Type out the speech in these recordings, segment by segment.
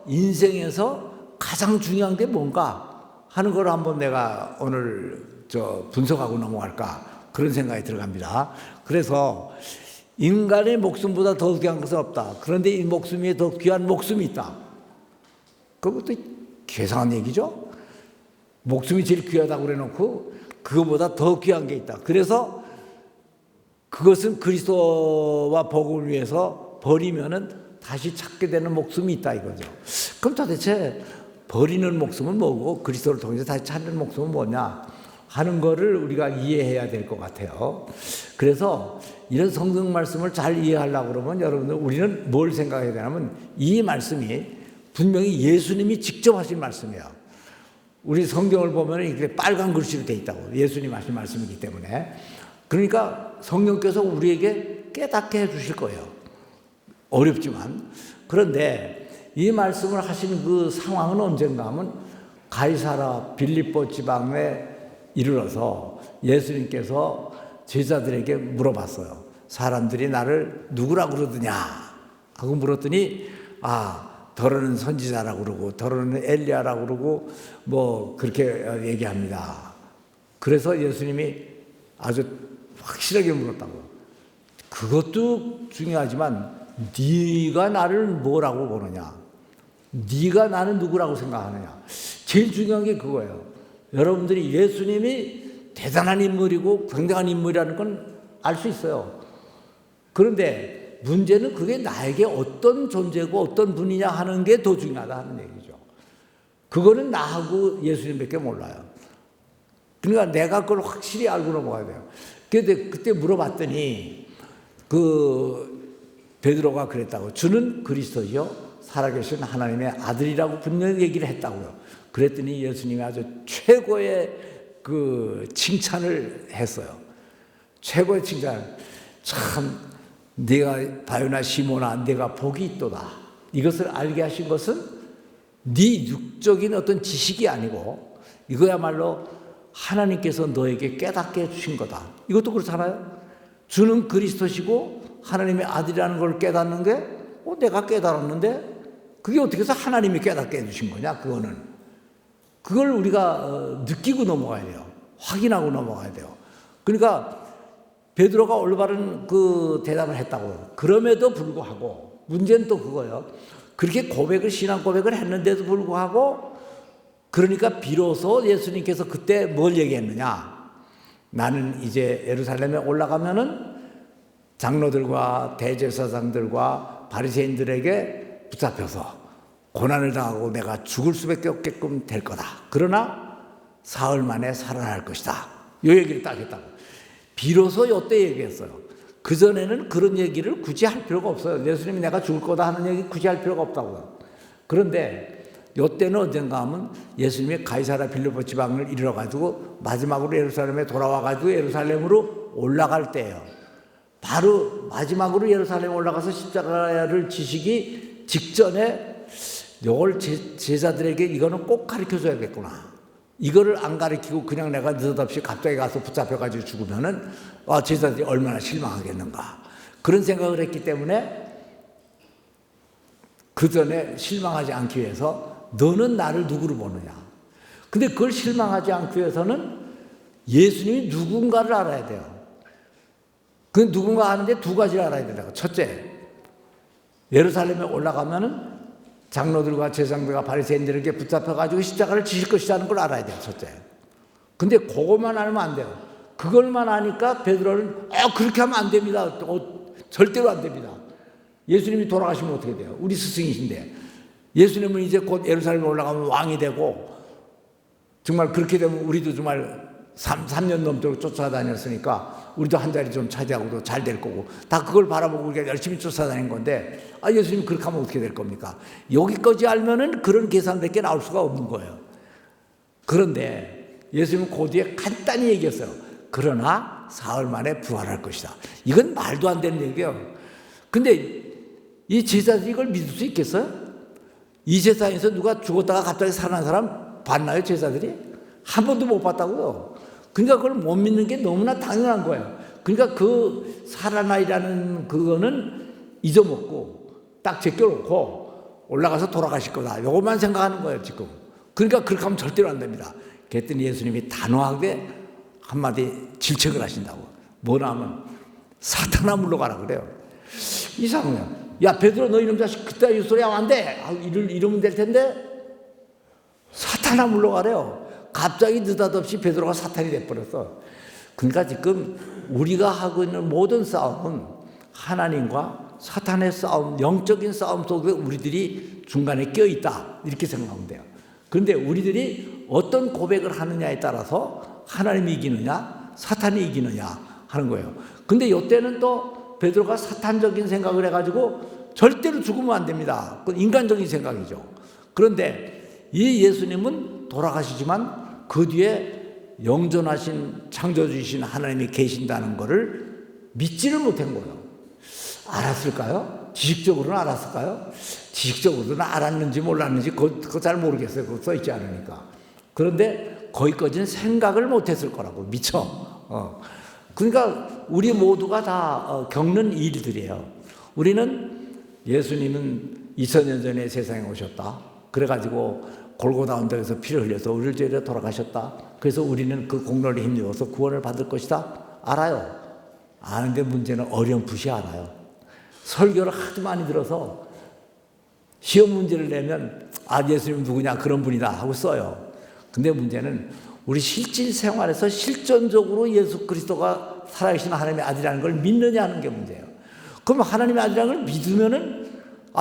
인생에서 가장 중요한 게 뭔가 하는 걸 한번 내가 오늘 분석하고 넘어갈까 그런 생각이 들어갑니다. 그래서 인간의 목숨보다 더 귀한 것은 없다. 그런데 이 목숨이 더 귀한 목숨이 있다. 그것도 괴상한 얘기죠. 목숨이 제일 귀하다고 그래놓고 그거보다 더 귀한 게 있다. 그래서 그것은 그리스도와 복음을 위해서 버리면은 다시 찾게 되는 목숨이 있다 이거죠. 그럼 도대체 버리는 목숨은 뭐고 그리스도를 통해서 다시 찾는 목숨은 뭐냐 하는 거를 우리가 이해해야 될 것 같아요. 그래서 이런 성경 말씀을 잘 이해하려고 그러면 여러분들 우리는 뭘 생각해야 되냐면 이 말씀이 분명히 예수님이 직접 하신 말씀이에요. 우리 성경을 보면 이렇게 빨간 글씨로 돼 있다고. 예수님 하신 말씀이기 때문에. 그러니까 성령께서 우리에게 깨닫게 해 주실 거예요. 어렵지만. 그런데 이 말씀을 하신 그 상황은 언젠가 하면 가이사라 빌립보 지방에 이르러서 예수님께서 제자들에게 물어봤어요. 사람들이 나를 누구라고 그러더냐 하고 물었더니 더러는 선지자라고 그러고 더러는 엘리야라고 그러고 뭐 그렇게 얘기합니다. 그래서 예수님이 아주 확실하게 물었다고요. 그것도 중요하지만 네가 나를 뭐라고 보느냐, 네가 나는 누구라고 생각하느냐. 제일 중요한 게 그거예요. 여러분들이 예수님이 대단한 인물이고 굉장한 인물이라는 건 알 수 있어요. 그런데 문제는 그게 나에게 어떤 존재고 어떤 분이냐 하는 게 더 중요하다 하는 얘기죠. 그거는 나하고 예수님밖에 몰라요. 그러니까 내가 그걸 확실히 알고 넘어가야 돼요. 근데 그때 물어봤더니 베드로가 그랬다고. 주는 그리스도요 살아계신 하나님의 아들이라고 분명히 얘기를 했다고요. 그랬더니 예수님이 아주 최고의 칭찬을 했어요. 최고의 칭찬. 참 네가 바요나 시모나 내가 복이 있도다. 이것을 알게 하신 것은 네 육적인 어떤 지식이 아니고 이거야말로 하나님께서 너에게 깨닫게 해주신 거다. 이것도 그렇잖아요. 주는 그리스도시고 하나님의 아들이라는 걸 깨닫는 게 내가 깨달았는데 그게 어떻게 해서 하나님이 깨닫게 해주신 거냐. 그걸 우리가 느끼고 넘어가야 돼요. 확인하고 넘어가야 돼요. 그러니까 베드로가 올바른 대답을 했다고요. 그럼에도 불구하고 문제는 또 그거예요. 그렇게 신앙 고백을 했는데도 불구하고 그러니까 비로소 예수님께서 그때 뭘 얘기했느냐. 나는 이제 예루살렘에 올라가면은 장로들과 대제사장들과 바리새인들에게 붙잡혀서 고난을 당하고 내가 죽을 수밖에 없게끔 될 거다. 그러나 사흘 만에 살아날 것이다. 이 얘기를 딱 했다고. 비로소 이때 얘기했어요. 그전에는 그런 얘기를 굳이 할 필요가 없어요. 예수님이 내가 죽을 거다 하는 얘기 굳이 할 필요가 없다고요. 그런데 이때는 언젠가 하면 예수님이 가이사라 빌립보 지방을 이르러가지고 마지막으로 예루살렘에 돌아와가지고 예루살렘으로 올라갈 때예요. 바로 마지막으로 예루살렘에 올라가서 십자가를 지시기 직전에 이걸 제자들에게 이거는 꼭 가르쳐줘야겠구나. 이거를 안 가르치고 그냥 내가 느닷없이 갑자기 가서 붙잡혀가지고 죽으면은 제자들이 얼마나 실망하겠는가. 그런 생각을 했기 때문에 그 전에 실망하지 않기 위해서 너는 나를 누구로 보느냐. 근데 그걸 실망하지 않기 위해서는 예수님이 누군가를 알아야 돼요. 그 누군가 하는데 두 가지를 알아야 된다고. 첫째, 예루살렘에 올라가면은 장로들과 제사장들과 바리새인들에게 붙잡혀가지고 십자가를 지실 것이라는 걸 알아야 돼요. 첫째. 근데 그것만 알면 안 돼요. 그걸만 아니까 베드로는 그렇게 하면 안 됩니다. 절대로 안 됩니다. 예수님이 돌아가시면 어떻게 돼요? 우리 스승이신데. 예수님은 이제 곧 예루살렘에 올라가면 왕이 되고 정말 그렇게 되면 우리도 정말 3년 넘도록 쫓아다녔으니까 우리도 한 자리 좀 차지하고도 잘 될 거고 다 그걸 바라보고 우리가 열심히 쫓아다닌 건데 예수님 그렇게 하면 어떻게 될 겁니까? 여기까지 알면은 그런 계산밖에 나올 수가 없는 거예요. 그런데 예수님은 그 뒤에 간단히 얘기했어요. 그러나 사흘 만에 부활할 것이다. 이건 말도 안 되는 얘기예요. 근데 이 제자들이 이걸 믿을 수 있겠어요? 이 세상에서 누가 죽었다가 갑자기 살아난 사람 봤나요? 제자들이? 한 번도 못 봤다고요. 그러니까 그걸 못 믿는 게 너무나 당연한 거예요. 그러니까 살아나이라는 그거는 잊어먹고 딱 제껴놓고 올라가서 돌아가실 거다. 이것만 생각하는 거예요, 지금. 그러니까 그렇게 하면 절대로 안 됩니다. 그랬더니 예수님이 단호하게 한마디 질책을 하신다고. 뭐라 하면 사탄아 물러가라 그래요. 이상해요. 야, 베드로 너 이놈 자식 그때 이 소리 하면 안 돼. 이러면 될 텐데 사탄아 물러가래요. 갑자기 느닷없이 베드로가 사탄이 돼버렸어. 그러니까 지금 우리가 하고 있는 모든 싸움은 하나님과 사탄의 싸움, 영적인 싸움 속에 우리들이 중간에 껴있다 이렇게 생각하면 돼요. 그런데 우리들이 어떤 고백을 하느냐에 따라서 하나님이 이기느냐 사탄이 이기느냐 하는 거예요. 근데 이때는 또 베드로가 사탄적인 생각을 해가지고 절대로 죽으면 안 됩니다. 그건 인간적인 생각이죠. 그런데 이 예수님은 돌아가시지만 그 뒤에 영존하신 창조주이신 하나님이 계신다는 것을 믿지를 못한 거예요. 알았을까요? 지식적으로는 알았을까요? 지식적으로는 알았는지 몰랐는지 그거 잘 모르겠어요. 그거 써있지 않으니까. 그런데 거기까지는 생각을 못했을 거라고 미처. 그러니까 우리 모두가 다 겪는 일들이에요. 우리는 예수님은 2000년 전에 세상에 오셨다. 그래가지고 골고다 언덕에서 피를 흘려서 우리를 죄려 돌아가셨다. 그래서 우리는 그 공로를 힘입어서 구원을 받을 것이다. 알아요. 아는데 문제는 어렴풋이 알아요. 설교를 하도 많이 들어서 시험 문제를 내면 예수님 누구냐 그런 분이다 하고 써요. 근데 문제는 우리 실질 생활에서 실존적으로 예수 그리스도가 살아계신 하나님의 아들이라는 걸 믿느냐는 게 문제예요. 그럼 하나님의 아들이라는 걸 믿으면은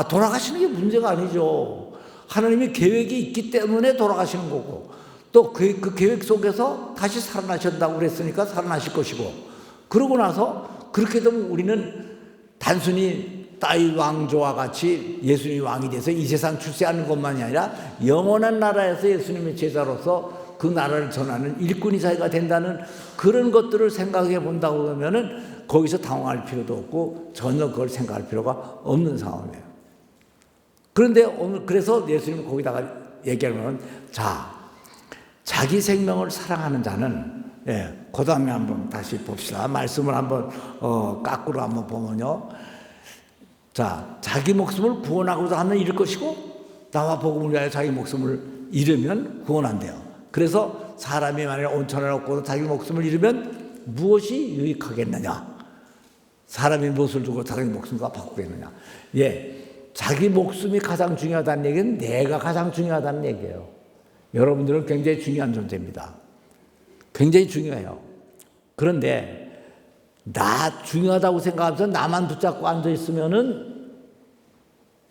돌아가시는 게 문제가 아니죠. 하나님의 계획이 있기 때문에 돌아가시는 거고 또 그 계획 속에서 다시 살아나신다고 그랬으니까 살아나실 것이고 그러고 나서 그렇게 되면 우리는 단순히 다윗 왕조와 같이 예수님이 왕이 돼서 이 세상 출세하는 것만이 아니라 영원한 나라에서 예수님의 제자로서 그 나라를 전하는 일꾼이 사회가 된다는 그런 것들을 생각해 본다고 그러면은 거기서 당황할 필요도 없고 전혀 그걸 생각할 필요가 없는 상황이에요. 그런데 오늘 그래서 예수님은 거기다가 얘기하면 자기 생명을 사랑하는 자는 그 다음에 한번 다시 봅시다. 말씀을 한번 거꾸로 한번 보면요. 자기 목숨을 구원하고자 하면 잃을 것이고 나와 복음을 위하여 자기 목숨을 잃으면 구원한대요. 그래서 사람이 만약에 온천을 얻고도 자기 목숨을 잃으면 무엇이 유익하겠느냐? 사람이 무엇을 두고 자기 목숨과 바꾸겠느냐? 자기 목숨이 가장 중요하다는 얘기는 내가 가장 중요하다는 얘기예요. 여러분들은 굉장히 중요한 존재입니다. 굉장히 중요해요. 그런데 나 중요하다고 생각하면서 나만 붙잡고 앉아있으면은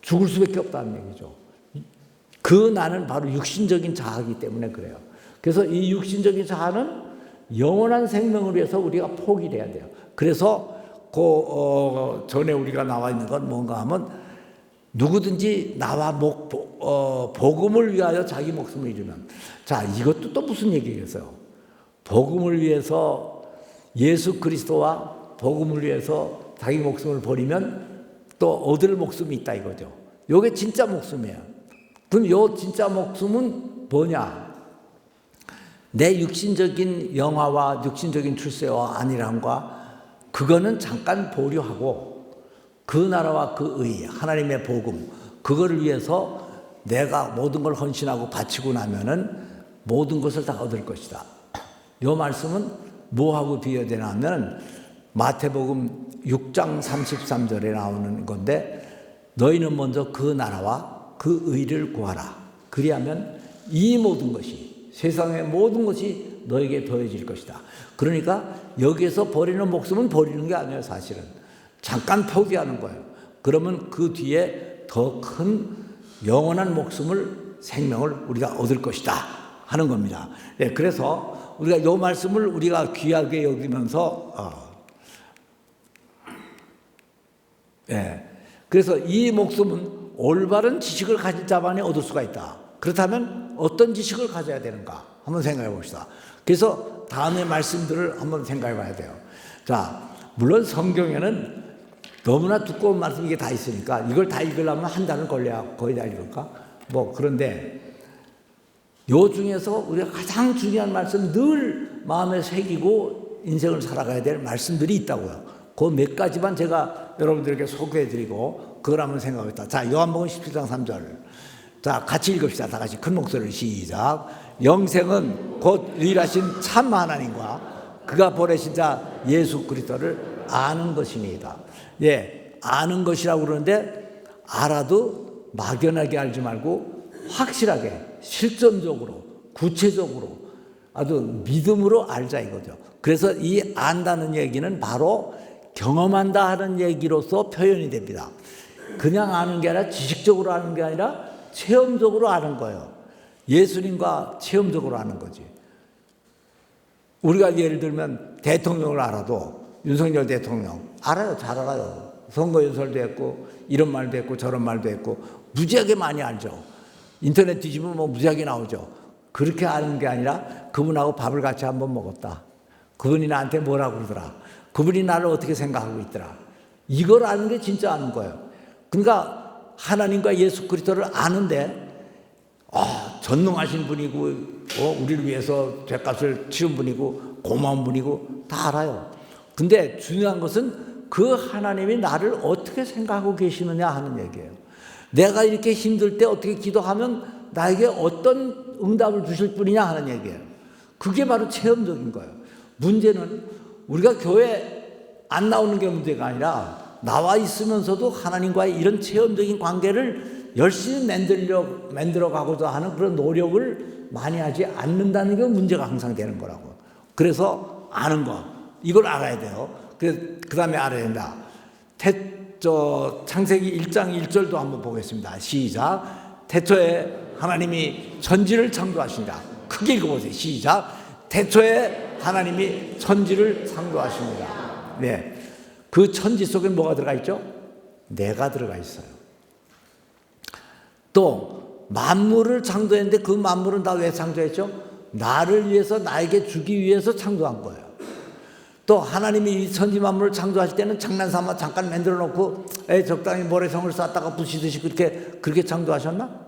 죽을 수밖에 없다는 얘기죠. 그 나는 바로 육신적인 자아이기 때문에 그래요. 그래서 이 육신적인 자아는 영원한 생명을 위해서 우리가 포기를 해야 돼요. 그래서 전에 우리가 나와 있는 건 뭔가 하면 누구든지 나와 복음을 위하여 자기 목숨을 잃으면 이것도 또 무슨 얘기겠어요? 복음을 위해서 예수 그리스도와 복음을 위해서 자기 목숨을 버리면 또 얻을 목숨이 있다 이거죠. 이게 진짜 목숨이에요. 그럼 요 진짜 목숨은 뭐냐? 내 육신적인 영화와 육신적인 출세와 안일함과 그거는 잠깐 보류하고 그 나라와 그 의, 하나님의 복음, 그거를 위해서 내가 모든 걸 헌신하고 바치고 나면은 모든 것을 다 얻을 것이다. 이 말씀은 뭐하고 비교되냐면 마태복음 6장 33절에 나오는 건데 너희는 먼저 그 나라와 그 의를 구하라. 그리하면 이 모든 것이 세상의 모든 것이 너에게 더해질 것이다. 그러니까 여기에서 버리는 목숨은 버리는 게 아니에요. 사실은 잠깐 포기하는 거예요. 그러면 그 뒤에 더 큰 영원한 생명을 우리가 얻을 것이다 하는 겁니다. 그래서 우리가 이 말씀을 우리가 귀하게 여기면서 그래서 이 목숨은 올바른 지식을 가진 자만이 얻을 수가 있다. 그렇다면 어떤 지식을 가져야 되는가 한번 생각해 봅시다. 그래서 다음의 말씀들을 한번 생각해 봐야 돼요. 물론 성경에는 너무나 두꺼운 말씀 이게 다 있으니까 이걸 다 읽으려면 한 달은 걸려야 거의 다 읽을까? 그런데 요 중에서 우리가 가장 중요한 말씀 늘 마음에 새기고 인생을 살아가야 될 말씀들이 있다고요. 그 몇 가지만 제가 여러분들에게 소개해드리고 그걸 한번 생각해보겠다. 자, 요한복음 17장 3절. 자, 같이 읽읍시다. 다 같이 큰 목소리로 시작. 영생은 곧 유일하신 참 하나님과 그가 보내신 자 예수 그리스도를 아는 것이니이다. 예, 아는 것이라고 그러는데 알아도 막연하게 알지 말고 확실하게 실존적으로 구체적으로 아주 믿음으로 알자 이거죠. 그래서 이 안다는 얘기는 바로 경험한다 하는 얘기로서 표현이 됩니다. 그냥 아는 게 아니라 지식적으로 아는 게 아니라 체험적으로 아는 거예요. 예수님과 체험적으로 아는 거지. 우리가 예를 들면 대통령을 알아도 윤석열 대통령 알아요. 잘 알아요. 선거 연설도 했고 이런 말도 했고 저런 말도 했고 무지하게 많이 알죠. 인터넷 뒤집으면 뭐 무지하게 나오죠. 그렇게 아는 게 아니라 그분하고 밥을 같이 한번 먹었다. 그분이 나한테 뭐라고 그러더라. 그분이 나를 어떻게 생각하고 있더라. 이걸 아는 게 진짜 아는 거예요. 그러니까 하나님과 예수 그리스도를 아는데 전능하신 분이고 우리를 위해서 죄값을 치른 분이고 고마운 분이고 다 알아요. 근데 중요한 것은 그 하나님이 나를 어떻게 생각하고 계시느냐 하는 얘기예요. 내가 이렇게 힘들 때 어떻게 기도하면 나에게 어떤 응답을 주실 분이냐 하는 얘기예요. 그게 바로 체험적인 거예요. 문제는 우리가 교회 안 나오는 게 문제가 아니라 나와 있으면서도 하나님과의 이런 체험적인 관계를 열심히 만들어 가고자 하는 그런 노력을 많이 하지 않는다는 게 문제가 항상 되는 거라고. 그래서 아는 거, 이걸 알아야 돼요. 그 다음에 알아야 된다. 창세기 1장 1절도 한번 보겠습니다. 시작. 태초에 하나님이 천지를 창조하신다. 크게 읽어보세요. 시작. 태초에 하나님이 천지를 창조하십니다. 네. 그 천지 속에 뭐가 들어가 있죠? 내가 들어가 있어요. 또 만물을 창조했는데 그 만물은 다 왜 창조했죠? 나를 위해서 나에게 주기 위해서 창조한 거예요. 또 하나님이 이 천지 만물을 창조하실 때는 장난삼아 잠깐 만들어 놓고 적당히 모래성을 쌓다가 부시듯이 그렇게 창조하셨나?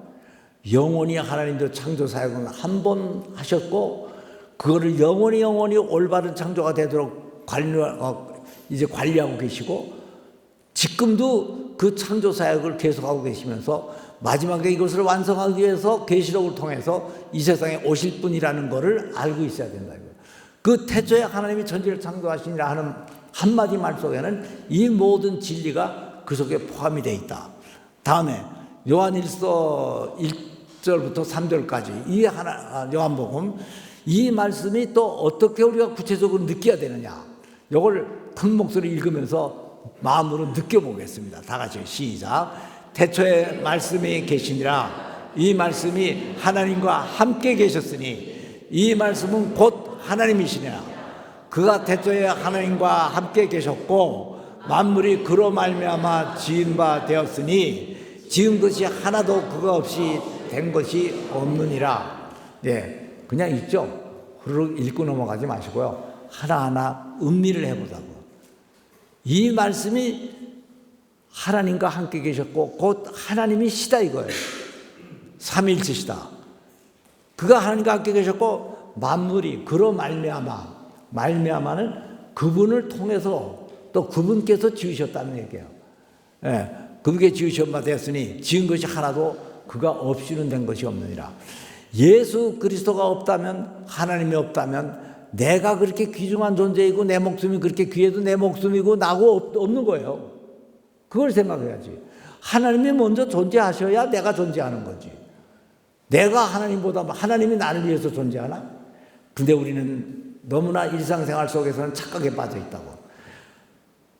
영원히 하나님도 창조 사역은 한 번 하셨고 그거를 영원히 올바른 창조가 되도록 관리하고 계시고 지금도 그 창조 사역을 계속하고 계시면서 마지막에 이것을 완성하기 위해서 계시록을 통해서 이 세상에 오실 분이라는 것을 알고 있어야 된다. 그 태초에 하나님이 천지를 창조하시니라 하는 한마디 말 속에는 이 모든 진리가 그 속에 포함이 되어 있다. 다음에 요한일서 1절부터 3절까지 이 요한복음 이 말씀이 또 어떻게 우리가 구체적으로 느껴야 되느냐, 이걸 큰 목소리 읽으면서 마음으로 느껴보겠습니다. 다 같이 시작. 태초에 말씀이 계시니라. 이 말씀이 하나님과 함께 계셨으니 이 말씀은 곧 하나님이시니라. 그가 태초에 하나님과 함께 계셨고 만물이 그로 말미암아 지은 바 되었으니 지은 것이 하나도 그가 없이 된 것이 없느니라. 네, 그냥 읽죠. 흐르륵 읽고 넘어가지 마시고요. 하나하나 음미를 해보자고. 이 말씀이 하나님과 함께 계셨고 곧 하나님이시다 이거예요. 삼위일체시다. 그가 하나님과 함께 계셨고 만물이 그로 말미암아는 그분을 통해서 또 그분께서 지으셨다는 얘기예요. 예, 그분께 지으신 바 되었으니 지은 것이 하나도 그가 없이는 된 것이 없느니라. 예수 그리스도가 없다면, 하나님이 없다면 내가 그렇게 귀중한 존재이고 내 목숨이 그렇게 귀해도 내 목숨이고 나고 없는 거예요. 그걸 생각해야지. 하나님이 먼저 존재하셔야 내가 존재하는 거지. 내가 하나님이 나를 위해서 존재하나? 근데 우리는 너무나 일상생활 속에서는 착각에 빠져 있다고.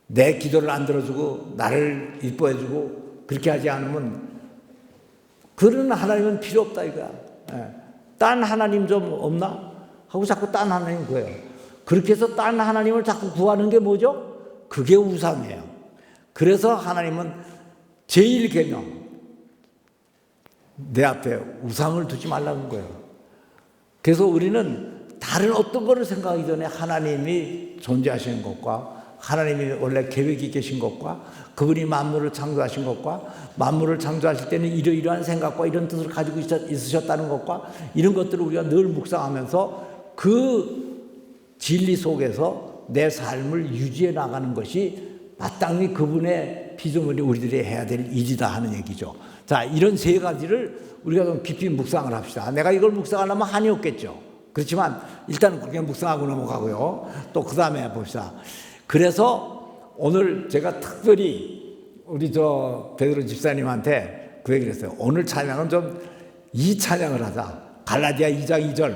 내 기도를 안 들어주고 나를 이뻐해주고 그렇게 하지 않으면 그런 하나님은 필요 없다 이거야. 딴 하나님 좀 없나? 하고 자꾸 딴 하나님 구해요. 그렇게 해서 딴 하나님을 자꾸 구하는 게 뭐죠? 그게 우상이에요. 그래서 하나님은 제1계명, 내 앞에 우상을 두지 말라는 거예요. 그래서 우리는 다른 어떤 거를 생각하기 전에 하나님이 존재하시는 것과 하나님이 원래 계획이 계신 것과 그분이 만물을 창조하신 것과 만물을 창조하실 때는 이러이러한 생각과 이런 뜻을 가지고 있으셨다는 것과 이런 것들을 우리가 늘 묵상하면서 그 진리 속에서 내 삶을 유지해 나가는 것이 마땅히 그분의 피조물이 우리들이 해야 될 일이다 하는 얘기죠. 자, 이런 세 가지를 우리가 좀 깊이 묵상을 합시다. 내가 이걸 묵상하려면 한이 없겠죠. 그렇지만 일단 그렇게 묵상하고 넘어가고요. 또 그 다음에 봅시다. 그래서 오늘 제가 특별히 우리 베드로 집사님한테 그 얘기를 했어요. 오늘 찬양은 좀 이 찬양을 하자. 갈라디아 2장 2절.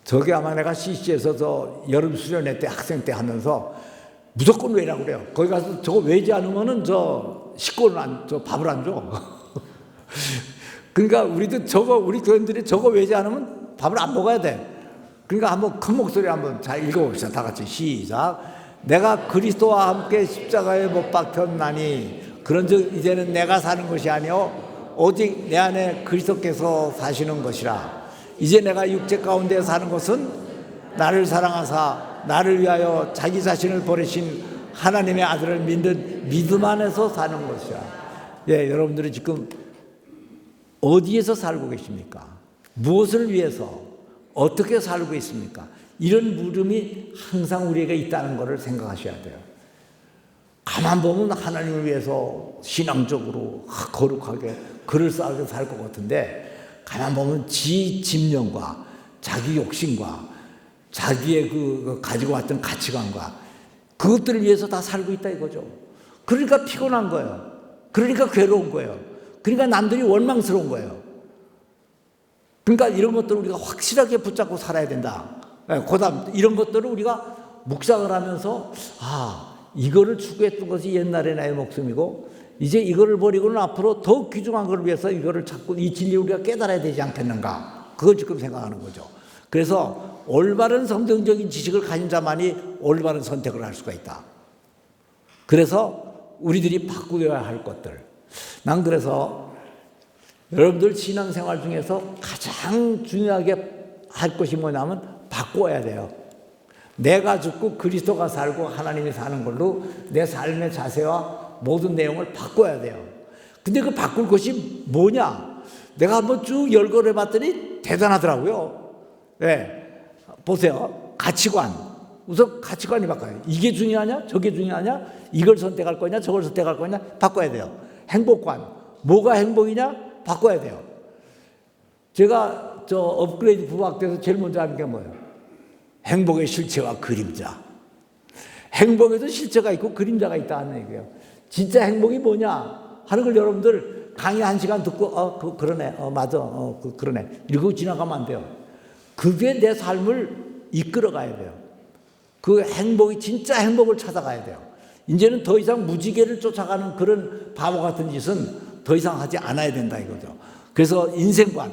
저게 아마 내가 CC에서 여름 수련회 때 학생 때 하면서 무조건 외라고 그래요. 거기 가서 저거 외지 않으면은 식구는 밥을 안 줘. 그러니까 우리도 우리 교인들이 저거 외지 않으면 밥을 안 먹어야 돼. 그러니까 한번 큰 목소리 한번 잘 읽어봅시다. 다 같이 시작. 내가 그리스도와 함께 십자가에 못 박혔나니 그런즉 이제는 내가 사는 것이 아니요 오직 내 안에 그리스도께서 사시는 것이라. 이제 내가 육체 가운데 사는 것은 나를 사랑하사 나를 위하여 자기 자신을 버리신 하나님의 아들을 믿는 믿음 안에서 사는 것이야. 예, 여러분들이 지금 어디에서 살고 계십니까? 무엇을 위해서 어떻게 살고 있습니까? 이런 물음이 항상 우리에게 있다는 것을 생각하셔야 돼요. 가만 보면 하나님을 위해서 신앙적으로 거룩하게 그럴싸하게 살 것 같은데 가만 보면 지 집념과 자기 욕심과 자기의 그 가지고 왔던 가치관과 그것들을 위해서 다 살고 있다 이거죠. 그러니까 피곤한 거예요. 그러니까 괴로운 거예요. 그러니까 남들이 원망스러운 거예요. 그러니까 이런 것들을 우리가 확실하게 붙잡고 살아야 된다. 그다음 이런 것들을 우리가 묵상을 하면서 이거를 추구했던 것이 옛날의 나의 목숨이고 이제 이거를 버리고는 앞으로 더 귀중한 걸 위해서 이거를 찾고 이 진리를 우리가 깨달아야 되지 않겠는가. 그걸 지금 생각하는 거죠. 그래서 올바른 성경적인 지식을 가진 자만이 올바른 선택을 할 수가 있다. 그래서 우리들이 바꾸어야 할 것들. 난 그래서 여러분들 신앙생활 중에서 가장 중요하게 할 것이 뭐냐면 바꿔야 돼요. 내가 죽고 그리스도가 살고 하나님이 사는 걸로 내 삶의 자세와 모든 내용을 바꿔야 돼요. 근데 그 바꿀 것이 뭐냐? 내가 한번 쭉 열거를 해봤더니 대단하더라고요. 네. 보세요. 가치관. 우선 가치관이 바꿔요. 이게 중요하냐? 저게 중요하냐? 이걸 선택할 거냐? 저걸 선택할 거냐? 바꿔야 돼요. 행복관. 뭐가 행복이냐? 바꿔야 돼요. 제가 업그레이드 부학대에서 제일 먼저 하는 게 뭐예요? 행복의 실체와 그림자. 행복에도 실체가 있고 그림자가 있다는 얘기예요. 진짜 행복이 뭐냐 하는 걸 여러분들 강의 1시간 듣고 그러네. 맞아. 그러네. 이러고 지나가면 안 돼요. 그게 내 삶을 이끌어 가야 돼요. 그 행복이 진짜 행복을 찾아가야 돼요. 이제는 더 이상 무지개를 쫓아가는 그런 바보 같은 짓은 더 이상 하지 않아야 된다 이거죠. 그래서 인생관,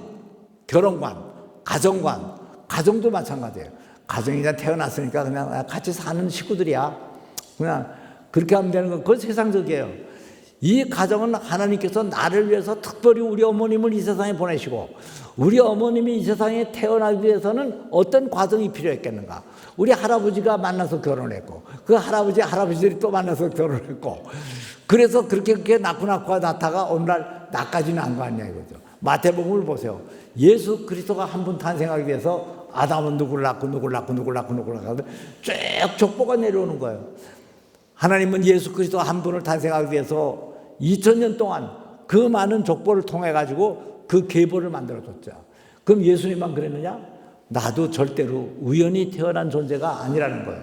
결혼관, 가정관, 가정도 마찬가지예요. 가정이 그냥 태어났으니까 그냥 같이 사는 식구들이야. 그냥 그렇게 하면 되는 건 그건 세상적이에요. 이 가정은 하나님께서 나를 위해서 특별히 우리 어머님을 이 세상에 보내시고 우리 어머님이 이 세상에 태어나기 위해서는 어떤 과정이 필요했겠는가. 우리 할아버지가 만나서 결혼했고 그 할아버지들이 또 만나서 결혼했고 그래서 그렇게 낳고 낳다가 오늘날 나까지 난 거 아니냐 이거죠. 마태복음을 보세요. 예수 그리스도가 한 분 탄생하기 위해서 아담은 누구를 낳고 쭉 족보가 내려오는 거예요. 하나님은 예수 그리스도 한 분을 탄생하기 위해서 2000년 동안 그 많은 족보를 통해 가지고 그 계보를 만들어줬죠. 그럼 예수님만 그랬느냐? 나도 절대로 우연히 태어난 존재가 아니라는 거예요.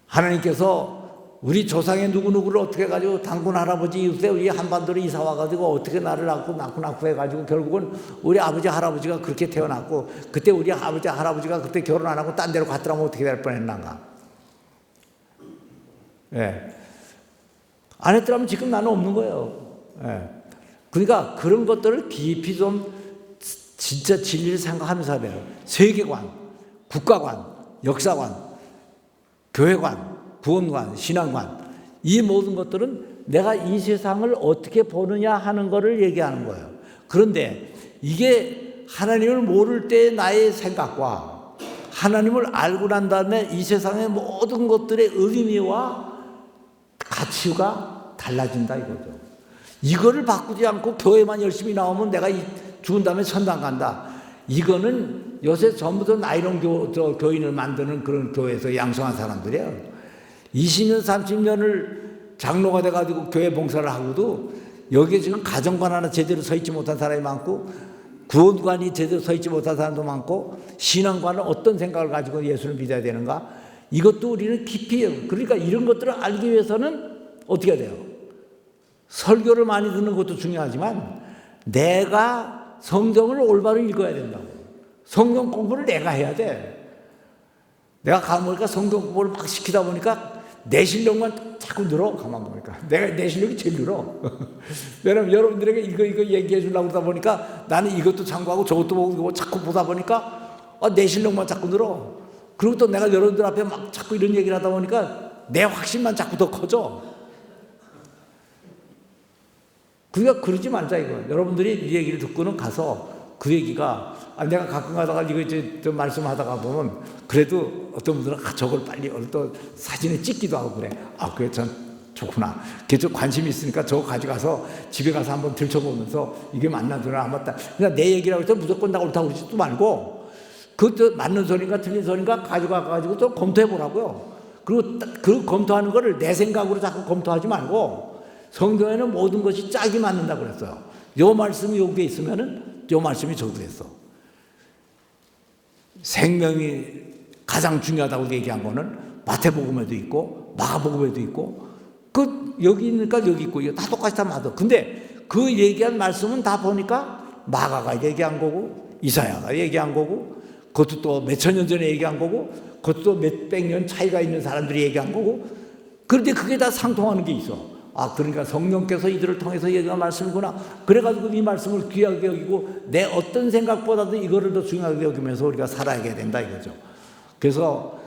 하나님께서 우리 조상의 누구누구를 어떻게 해가지고 당군 할아버지 이웃에 우리 한반도로 이사 와가지고 어떻게 나를 낳고 해가지고 결국은 우리 아버지 할아버지가 그렇게 태어났고 그때 우리 아버지 할아버지가 그때 결혼 안 하고 딴 데로 갔더라면 어떻게 될 뻔했는가. 예. 안 했더라면 지금 나는 없는 거예요. 예. 그러니까 그런 것들을 깊이 좀 진짜 진리를 생각하면서 해요. 세계관, 국가관, 역사관, 교회관, 구원관, 신앙관 이 모든 것들은 내가 이 세상을 어떻게 보느냐 하는 것을 얘기하는 거예요. 그런데 이게 하나님을 모를 때의 나의 생각과 하나님을 알고 난 다음에 이 세상의 모든 것들의 의미와 가치가 달라진다 이거죠. 이거를 바꾸지 않고 교회만 열심히 나오면 내가 죽은 다음에 천당 간다. 이거는 요새 전부 다 나이론 교인을 만드는 그런 교회에서 양성한 사람들이에요. 20년, 30년을 장로가 돼가지고 교회 봉사를 하고도 여기에 지금 가정관 하나 제대로 서 있지 못한 사람이 많고 구원관이 제대로 서 있지 못한 사람도 많고 신앙관은 어떤 생각을 가지고 예수를 믿어야 되는가 이것도 우리는 깊이 그러니까 이런 것들을 알기 위해서는 어떻게 해야 돼요? 설교를 많이 듣는 것도 중요하지만 내가 성경을 올바로 읽어야 된다고. 성경 공부를 내가 해야 돼. 내가 가만 보니까 성경 공부를 막 시키다 보니까 내 실력만 자꾸 늘어. 가만 보니까 내 실력이 제일 늘어. 왜냐면 여러분들에게 이거 얘기해 주려고 그러다 보니까 나는 이것도 참고하고 저것도 보고 자꾸 보다 보니까 내 실력만 자꾸 늘어. 그리고 또 내가 여러분들 앞에 막 자꾸 이런 얘기를 하다 보니까 내 확신만 자꾸 더 커져. 그러니까 그러지 말자 이거. 여러분들이 이 얘기를 듣고는 가서 그 얘기가 내가 가끔 가다가 이거 이제 좀 말씀하다가 보면 그래도 어떤 분들은 저걸 빨리 또 사진을 찍기도 하고 그래. 그래 전 좋구나. 그게 좀 관심이 있으니까 저거 가져가서 집에 가서 한번 들춰보면서 이게 맞나 들어나 안 맞다. 그러니까 내 얘기라고 해서 무조건 다 옳다고 그러지도 말고 그것도 맞는 소리인가 틀린 소리인가 가지고 좀 검토해 보라고요. 그리고 그 검토하는 거를 내 생각으로 자꾸 검토하지 말고 성경에는 모든 것이 짝이 맞는다고 그랬어요. 요 말씀이 여기에 있으면은 요 말씀이 저기에 있어. 생명이 가장 중요하다고 얘기한 거는 마태복음에도 있고 마가복음에도 있고 여기 있으니까 여기 있고 이거 다 똑같이 다 맞아. 근데 그 얘기한 말씀은 다 보니까 마가가 얘기한 거고 이사야가 얘기한 거고 그것도 또 몇천 년 전에 얘기한 거고 그것도 또 몇백 년 차이가 있는 사람들이 얘기한 거고 그런데 그게 다 상통하는 게 있어. 그러니까 성령께서 이들을 통해서 얘기한 말씀이구나. 그래가지고 이 말씀을 귀하게 여기고 내 어떤 생각보다도 이거를 더 중요하게 여기면서 우리가 살아야 된다 이거죠. 그래서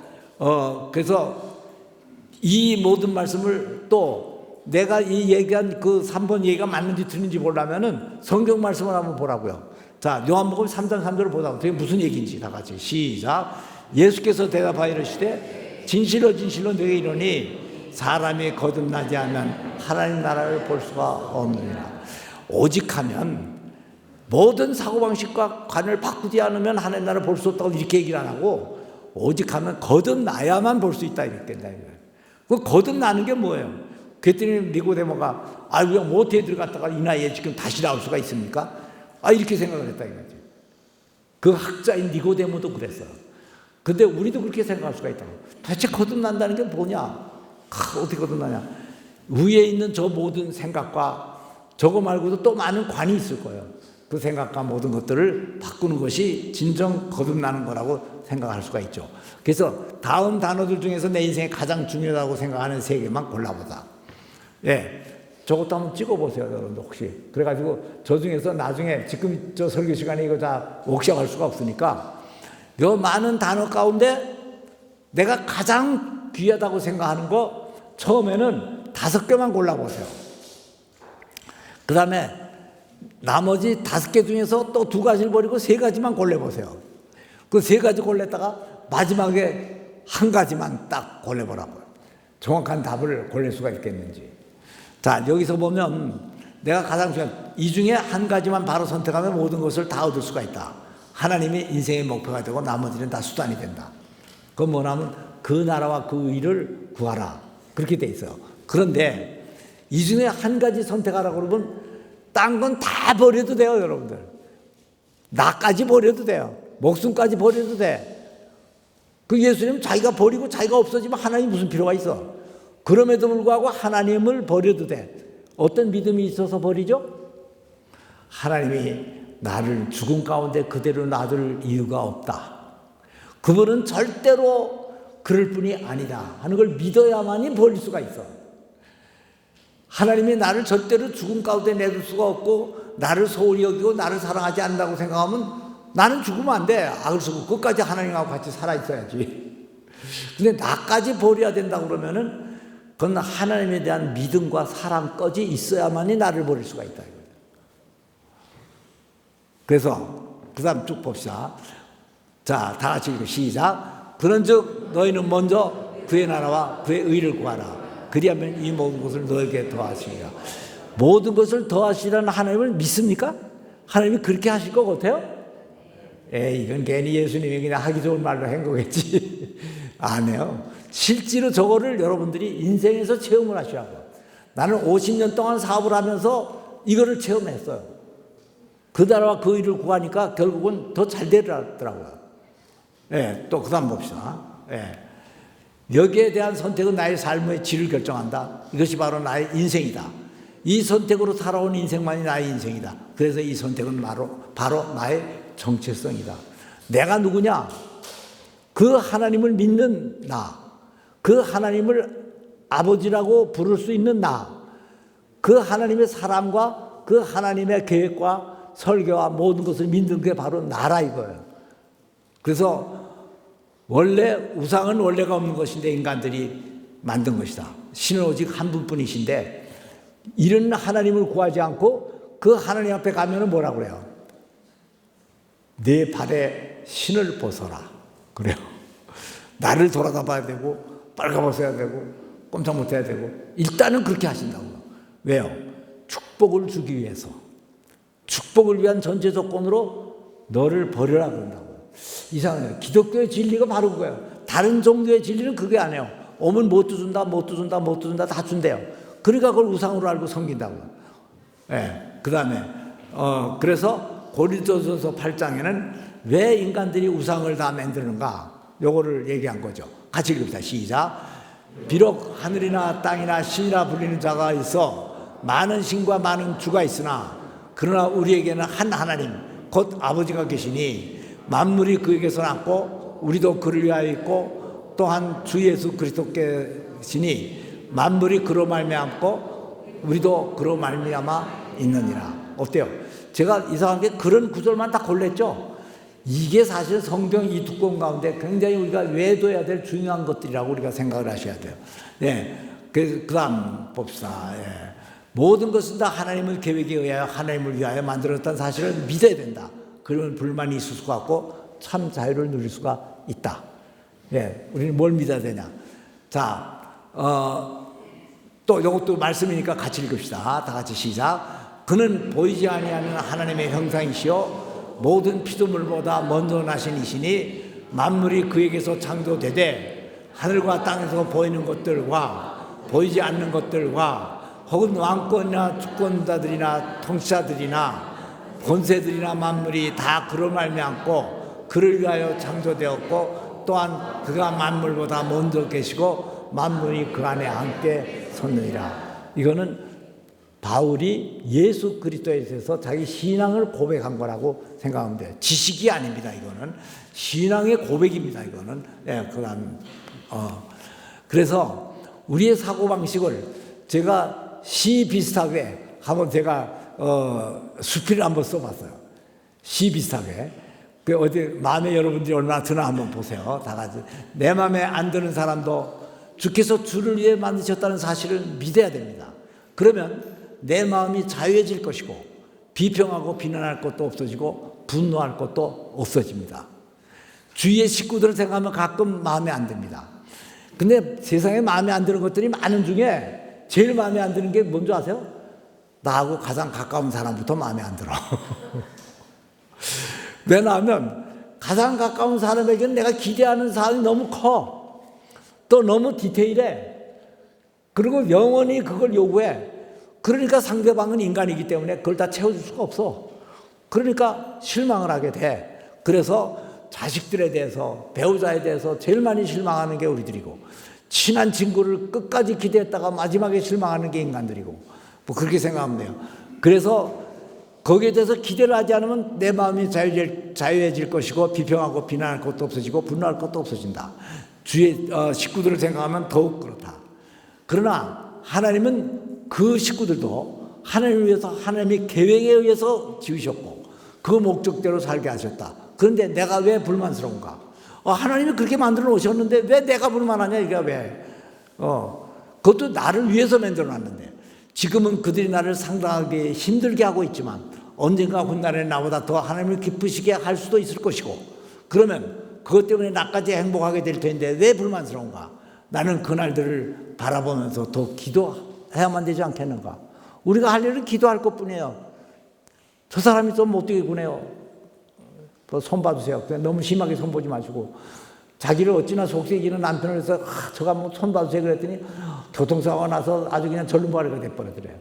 이 모든 말씀을 또 내가 이 얘기한 그 3번 얘기가 맞는지 틀린지 보려면은 성경 말씀을 한번 보라고요. 자, 요한복음 3장 3절을 보자고. 그게 무슨 얘기인지 다 같이 시작. 예수께서 대답하여 이르시되 진실로 너에게 이르노니 사람이 거듭나지 않으면 하나님 나라를 볼 수가 없느니라. 오직하면 모든 사고방식과 관을 바꾸지 않으면 하나님 나라를 볼 수 없다고 이렇게 얘기를 안 하고 오직하면 거듭나야만 볼 수 있다 이렇게 된다. 그 거듭나는 게 뭐예요? 그랬더니 니고데모가 우리가 모태에 들어갔다가 이 나이에 지금 다시 나올 수가 있습니까? 이렇게 생각을 했다 이거지. 그 학자인 니고데모도 그랬어요. 근데 우리도 그렇게 생각할 수가 있다고. 도대체 거듭난다는 게 뭐냐? 어떻게 거듭나냐? 위에 있는 저 모든 생각과 저거 말고도 또 많은 관이 있을 거예요. 그 생각과 모든 것들을 바꾸는 것이 진정 거듭나는 거라고 생각할 수가 있죠. 그래서 다음 단어들 중에서 내 인생에 가장 중요하다고 생각하는 세 개만 골라보자. 저것도 한번 찍어보세요, 여러분들 혹시. 그래가지고 저 중에서 나중에 지금 저 설교 시간에 이거 다 웍샷할 수가 없으니까 요 많은 단어 가운데 내가 가장 귀하다고 생각하는 거 처음에는 5개만 골라보세요. 그 다음에 나머지 5개 중에서 또 2가지를 버리고 3가지만 골라보세요. 그 3가지 골랐다가 마지막에 1가지만 딱 골라보라고요. 정확한 답을 고를 수가 있겠는지. 자, 여기서 보면 내가 가장 중요한 이 중에 1가지만 바로 선택하면 모든 것을 다 얻을 수가 있다. 하나님이 인생의 목표가 되고 나머지는 다 수단이 된다. 그건 뭐냐면 그 나라와 그 의를 구하라. 그렇게 돼 있어요. 그런데 이 중에 1가지 선택하라고 그러면 딴 건 다 버려도 돼요, 여러분들. 나까지 버려도 돼요. 목숨까지 버려도 돼. 그 예수님 자기가 버리고 자기가 없어지면 하나님 무슨 필요가 있어? 그럼에도 불구하고 하나님을 버려도 돼. 어떤 믿음이 있어서 버리죠? 하나님이 나를 죽음 가운데 그대로 놔둘 이유가 없다. 그분은 절대로 그럴 뿐이 아니다 하는 걸 믿어야만이 버릴 수가 있어. 하나님이 나를 절대로 죽음 가운데 내둘 수가 없고 나를 소홀히 여기고 나를 사랑하지 않는다고 생각하면 나는 죽으면 안 돼. 그래서 끝까지 하나님하고 같이 살아있어야지. 근데 나까지 버려야 된다고 그러면은 그건 하나님에 대한 믿음과 사랑까지 있어야만이 나를 버릴 수가 있다. 그래서 그 다음 쭉 봅시다. 자, 다 같이 읽고 시작. 그런즉 너희는 먼저 그의 나라와 그의 의를 구하라. 그리하면 이 모든 것을 너에게 더하시리라. 모든 것을 더하시라는 하나님을 믿습니까? 하나님이 그렇게 하실 것 같아요? 이건 괜히 예수님이 그냥 하기 좋은 말로 한 거겠지. 안 해요. 실제로 저거를 여러분들이 인생에서 체험을 하셔야 해요. 나는 50년 동안 사업을 하면서 이거를 체험했어요. 그 나라와 그 일을 구하니까 결국은 더 잘 되더라고요. 예, 또 그 다음 봅시다. 예. 여기에 대한 선택은 나의 삶의 질을 결정한다. 이것이 바로 나의 인생이다. 이 선택으로 살아온 인생만이 나의 인생이다. 그래서 이 선택은 바로 나의 정체성이다. 내가 누구냐? 그 하나님을 믿는 나, 그 하나님을 아버지라고 부를 수 있는 나, 그 하나님의 사랑과 그 하나님의 계획과 설계와 모든 것을 믿는 게 바로 나라 이거예요. 그래서 원래 우상은 원래가 없는 것인데 인간들이 만든 것이다. 신은 오직 한 분뿐이신데 이런 하나님을 구하지 않고 그 하나님 앞에 가면은 뭐라고 그래요? 내 발에 신을 벗어라. 그래요. 나를 돌아다 봐야 되고 빨가벗어야 되고 꼼짝 못해야 되고 일단은 그렇게 하신다고. 왜요? 축복을 주기 위해서. 축복을 위한 전제 조건으로 너를 버려라 그런다고. 이상해요. 기독교의 진리가 바로 그거예요. 다른 종교의 진리는 그게 아니에요. 오면 뭣도 준다, 뭣도 준다, 뭣도 준다 다 준대요. 그러니까 그걸 우상으로 알고 섬긴다고요. 예. 그 다음에 그래서 고린도전서 8장에는 왜 인간들이 우상을 다 만드는가? 요거를 얘기한 거죠. 같이 읽읍시다. 시작. 비록 하늘이나 땅이나 신이라 불리는 자가 있어 많은 신과 많은 주가 있으나 그러나 우리에게는 한 하나님 곧 아버지가 계시니 만물이 그에게서 났고 우리도 그를 위하여 있고 또한 주 예수 그리스도께시니 만물이 그로 말미암고 우리도 그로 말미암아 있느니라. 어때요? 제가 이상한 게 그런 구절만 다 골랐죠. 이게 사실 성경 이 두꺼운 가운데 굉장히 우리가 외워둬야 될 중요한 것들이라고 우리가 생각을 하셔야 돼요. 네. 그 다음 봅시다. 예. 모든 것은 다 하나님의 계획에 의하여 하나님을 위하여 만들었다는 사실을 믿어야 된다. 그러면 불만이 있을 수가 없고 참 자유를 누릴 수가 있다. 예. 우리는 뭘 믿어야 되냐. 자, 또 이것도 말씀이니까 같이 읽읍시다. 다 같이 시작. 그는 보이지 아니하는 하나님의 형상이시요 모든 피조물보다 먼저 나신 이시니 만물이 그에게서 창조되되 하늘과 땅에서 보이는 것들과 보이지 않는 것들과 혹은 왕권이나 주권자들이나 통치자들이나 권세들이나 만물이 다 그로 말미암고 그를 위하여 창조되었고 또한 그가 만물보다 먼저 계시고 만물이 그 안에 함께 섰느니라. 이거는 바울이 예수 그리스도에 대해서 자기 신앙을 고백한 거라고 생각하면 돼요. 지식이 아닙니다. 이거는 신앙의 고백입니다. 이거는. 예, 그다음 그래서 우리의 사고 방식을 제가 시 비슷하게 한번 제가 수필을 한번 써봤어요. 시 비슷하게. 그 어디 마음에 여러분들이 얼마나 드나 한번 보세요. 다 같이. 내 마음에 안 드는 사람도 주께서 주를 위해 만드셨다는 사실을 믿어야 됩니다. 그러면 내 마음이 자유해질 것이고 비평하고 비난할 것도 없어지고 분노할 것도 없어집니다. 주위의 식구들을 생각하면 가끔 마음에 안 듭니다. 근데 세상에 마음에 안 드는 것들이 많은 중에 제일 마음에 안 드는 게 뭔지 아세요? 나하고 가장 가까운 사람부터 마음에 안 들어. 왜냐하면 가장 가까운 사람에게는 내가 기대하는 사람이 너무 커. 또 너무 디테일해. 그리고 영원히 그걸 요구해. 그러니까 상대방은 인간이기 때문에 그걸 다 채워줄 수가 없어. 그러니까 실망을 하게 돼. 그래서 자식들에 대해서, 배우자에 대해서 제일 많이 실망하는 게 우리들이고, 친한 친구를 끝까지 기대했다가 마지막에 실망하는 게 인간들이고, 뭐 그렇게 생각하면 돼요. 그래서 거기에 대해서 기대를 하지 않으면 내 마음이 자유해질 것이고, 비평하고 비난할 것도 없어지고 분노할 것도 없어진다. 주위의 식구들을 생각하면 더욱 그렇다. 그러나 하나님은 그 식구들도 하나님을 위해서 하나님의 계획에 의해서 지으셨고 그 목적대로 살게 하셨다. 그런데 내가 왜 불만스러운가? 하나님이 그렇게 만들어 놓으셨는데 왜 내가 불만하냐? 이게 왜? 그것도 나를 위해서 만들어 놨는데 지금은 그들이 나를 상당하게 힘들게 하고 있지만 언젠가 훗날에 나보다 더 하나님을 기쁘시게 할 수도 있을 것이고 그러면 그것 때문에 나까지 행복하게 될 텐데 왜 불만스러운가? 나는 그날들을 바라보면서 더 기도해야만 되지 않겠는가? 우리가 할 일은 기도할 것뿐이에요. 저 사람이 좀 못되게 구네요. 손 봐주세요. 그냥 너무 심하게 손 보지 마시고 자기를 어찌나 속삭이는 남편을 해서 저가 뭐 손봐주세요 그랬더니 교통사고가 나서 아주 그냥 절름발이가 돼버리더래요.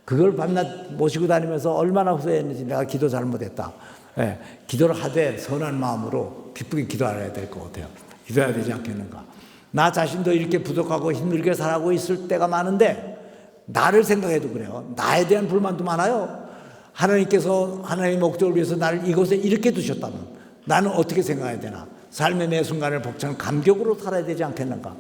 그걸 밤낮 모시고 다니면서 얼마나 후회했는지 내가 기도 잘못했다. 예, 기도를 하되 선한 마음으로 기쁘게 기도해야 될 것 같아요. 기도해야 되지 않겠는가. 나 자신도 이렇게 부족하고 힘들게 살아가고 있을 때가 많은데 나를 생각해도 그래요. 나에 대한 불만도 많아요. 하나님께서 하나님의 목적을 위해서 나를 이곳에 이렇게 두셨다면 나는 어떻게 생각해야 되나. 삶의 매 순간을 벅찬 감격으로 살아야 되지 않겠는가.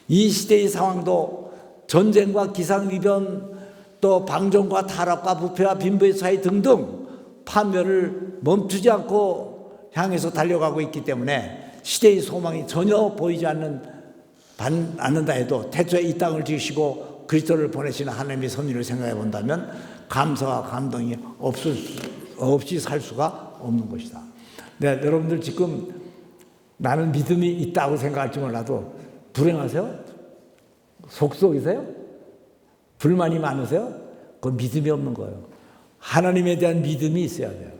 이 시대의 상황도 전쟁과 기상이변 또 방종과 타락과 부패와 빈부의 차이 등등 파멸을 멈추지 않고 향해서 달려가고 있기 때문에 시대의 소망이 전혀 보이지 않는다 해도 태초에 이 땅을 지으시고 그리스도를 보내시는 하나님의 섭리를 생각해 본다면 감사와 감동이 없이 살 수가 없는 것이다. 네, 여러분들 지금 나는 믿음이 있다고 생각할지 몰라도 불행하세요? 속속이세요? 불만이 많으세요? 그건 믿음이 없는 거예요. 하나님에 대한 믿음이 있어야 돼요.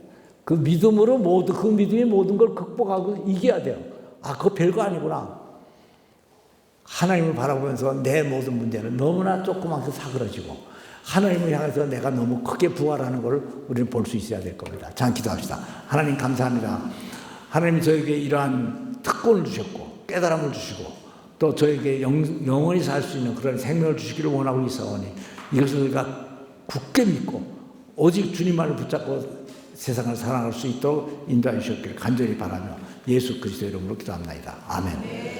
그 믿음으로 그 믿음이 모든 걸 극복하고 이겨야 돼요. 아, 그거 별거 아니구나. 하나님을 바라보면서 내 모든 문제는 너무나 조그맣게 사그러지고 하나님을 향해서 내가 너무 크게 부활하는 걸 우리는 볼 수 있어야 될 겁니다. 자, 기도합시다. 하나님 감사합니다. 하나님이 저에게 이러한 특권을 주셨고 깨달음을 주시고 또 저에게 영원히 살 수 있는 그런 생명을 주시기를 원하고 있사오니 이것을 우리가 굳게 믿고 오직 주님만을 붙잡고 세상을 사랑할 수 있도록 인도해 주셨기를 간절히 바라며 예수 그리스도의 이름으로 기도합니다. 아멘.